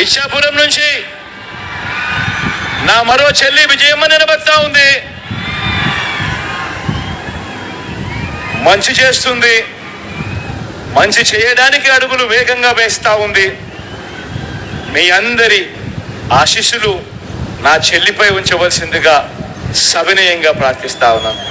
ఇచ్చాపురం నుంచి నా మరో చెల్లి విజయమ్మ నిలబడతా ఉంది. మంచి చేస్తుంది, మంచి చేయడానికి అడుగులు వేగంగా వేస్తా ఉంది. మీ అందరి ఆశీస్సులు నా చెల్లిపై ఉంచవలసిందిగా సవినయంగా ప్రార్థిస్తా ఉన్నాను.